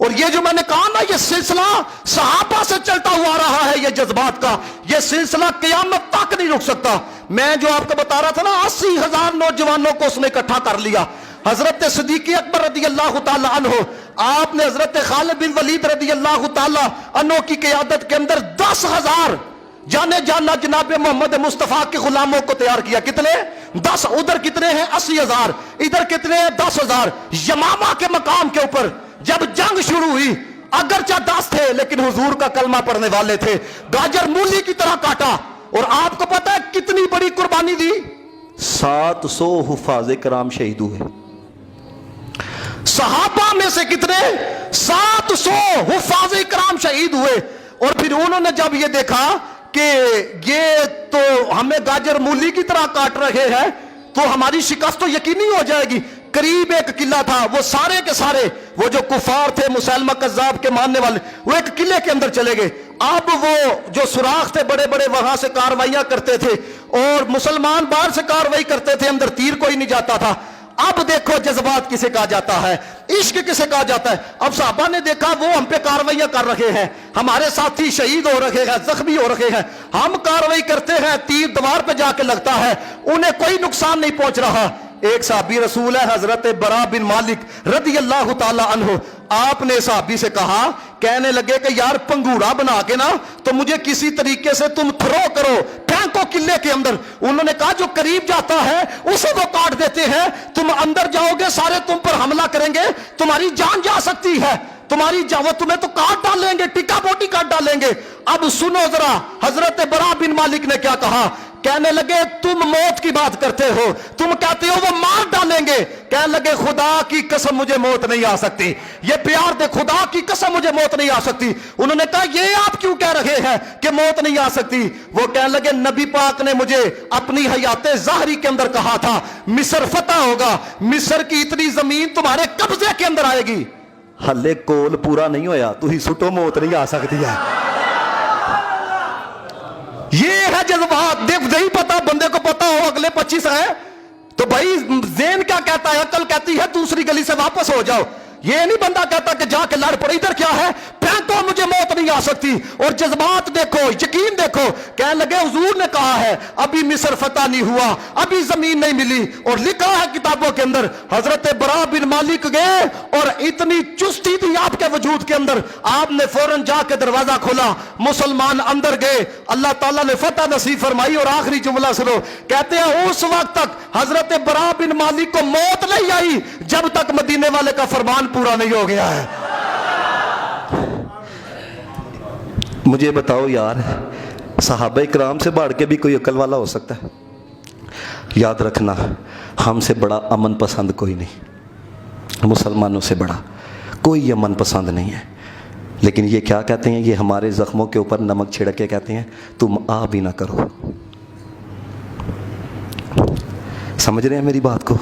اور یہ جو میں نے کہا نا یہ سلسلہ صحابہ سے چلتا ہوا آ رہا ہے، یہ جذبات کا یہ سلسلہ قیامت تک نہیں رک سکتا۔ میں جو آپ کو بتا رہا تھا نا 80,000 نوجوانوں کو اس نے اکٹھا کر لیا۔ حضرت صدیق اکبر رضی اللہ تعالی عنہ، آپ نے حضرت خالد بن ولید رضی اللہ تعالی عنہ کی قیادت کے اندر 10,000 جانے جانا جناب محمد مصطفیٰ کے غلاموں کو تیار کیا۔ کتنے؟ 10۔ ادھر کتنے ہیں؟ 80,000۔ ادھر کتنے ہیں؟ 10,000۔ یمامہ کے مقام کے اوپر جب جنگ شروع ہوئی، اگرچہ 10 تھے لیکن حضور کا کلمہ پڑھنے والے تھے، گاجر مولی کی طرح کاٹا۔ اور آپ کو پتا ہے کتنی بڑی قربانی دی؟ 700 حفاظ کرام شہید ہوئے۔ صحابہ میں سے کتنے؟ 700 حفاظ کرام شہید ہوئے۔ اور پھر انہوں نے جب یہ دیکھا کہ یہ تو ہمیں گاجر مولی کی طرح کاٹ رہے ہیں تو ہماری شکست تو یقینی ہو جائے گی۔ قریب ایک قلعہ تھا، وہ سارے کے سارے وہ جو کفار تھے مسیلمہ کذاب کے ماننے والے، وہ ایک قلعے کے اندر چلے گئے۔ اب وہ جو سوراخ تھے بڑے بڑے وہاں سے کاروائیاں کرتے تھے اور مسلمان باہر سے کاروائی کرتے تھے، اندر تیر کوئی نہیں جاتا تھا۔ اب دیکھو جذبات کسے کہا جاتا ہے، عشق کسے کہا جاتا ہے۔ اب صحابہ نے دیکھا وہ ہم پہ کاروائیاں کر رہے ہیں، ہمارے ساتھی شہید ہو رہے ہیں، زخمی ہو رہے ہیں، ہم کاروائی کرتے ہیں، تیر دیوار پہ جا کے لگتا ہے، انہیں کوئی نقصان نہیں پہنچ رہا۔ ایک صحابی رسول ہے حضرت برا بن مالک رضی اللہ تعالی عنہ، آپ نے صحابی سے کہا، کہنے لگے کہ یار پنگوڑا بنا کے نا تو مجھے کسی طریقے سے تم تھرو کرو، پھینکو قلعے کے اندر۔ انہوں نے کہا جو قریب جاتا ہے اسے وہ کاٹ دیتے ہیں، تم اندر جاؤ گے سارے تم پر حملہ کریں گے، تمہاری جان جا سکتی ہے، تمہاری وہ تمہیں تو کاٹ ڈالیں گے، ٹکا بوٹی کاٹ ڈالیں گے۔ اب سنو ذرا حضرت برا بن مالک نے کیا کہا، کہنے لگے تم موت کی بات کرتے ہو، تم کہتے ہو وہ مار ڈالیں گے، کہنے لگے خدا کی قسم مجھے موت نہیں آ سکتی، یہ پیار دے، خدا کی قسم مجھے موت نہیں آ سکتی۔ انہوں نے کہا یہ آپ کیوں کہہ رہے ہیں کہ موت نہیں آ سکتی؟ وہ کہنے لگے نبی پاک نے مجھے اپنی حیات ظاہری کے اندر کہا تھا مصر فتح ہوگا، مصر کی اتنی زمین تمہارے قبضے کے اندر آئے گی۔ ہلے کول پورا نہیں ہویا، تو ہی سٹو موت نہیں آ سکتی ہے۔ یہ ہے جذبات۔ دیکھ نہیں پتا بندے کو پتا ہو اگلے 25 ہے تو بھائی ذہن کیا کہتا ہے، عقل کہتی ہے دوسری گلی سے واپس ہو جاؤ۔ یہ نہیں بندہ کہتا کہ جا کے لڑ پڑے، ادھر کیا ہے پھینکو مجھے موت نہیں آ سکتی۔ اور جذبات دیکھو، یقین دیکھو، کہنے لگے حضور نے کہا ہے ابھی مصر فتح نہیں ہوا، ابھی زمین نہیں ملی، اور لکھا ہے کتابوں کے اندر حضرت برا بن مالک گئے اور اتنی چستی تھی آپ کے وجود کے اندر، آپ نے فوراً جا کے دروازہ کھولا، مسلمان اندر گئے، اللہ تعالیٰ نے فتح نصیب فرمائی۔ اور آخری جملہ سنو، کہتے ہیں اس وقت تک حضرت برا بن مالک کو موت نہیں آئی جب تک مدینے والے کا فرمان پورا نہیں ہو گیا ہے۔ مجھے بتاؤ یار، صحابہ کرام سے بڑھ کے بھی کوئی عقل والا ہو سکتا ہے؟ یاد رکھنا ہم سے بڑا امن پسند کوئی نہیں، مسلمانوں سے بڑا کوئی امن پسند نہیں ہے۔ لیکن یہ کیا کہتے ہیں، یہ ہمارے زخموں کے اوپر نمک چھڑک کے کہتے ہیں تم آ بھی نہ کرو۔ سمجھ رہے ہیں میری بات کو؟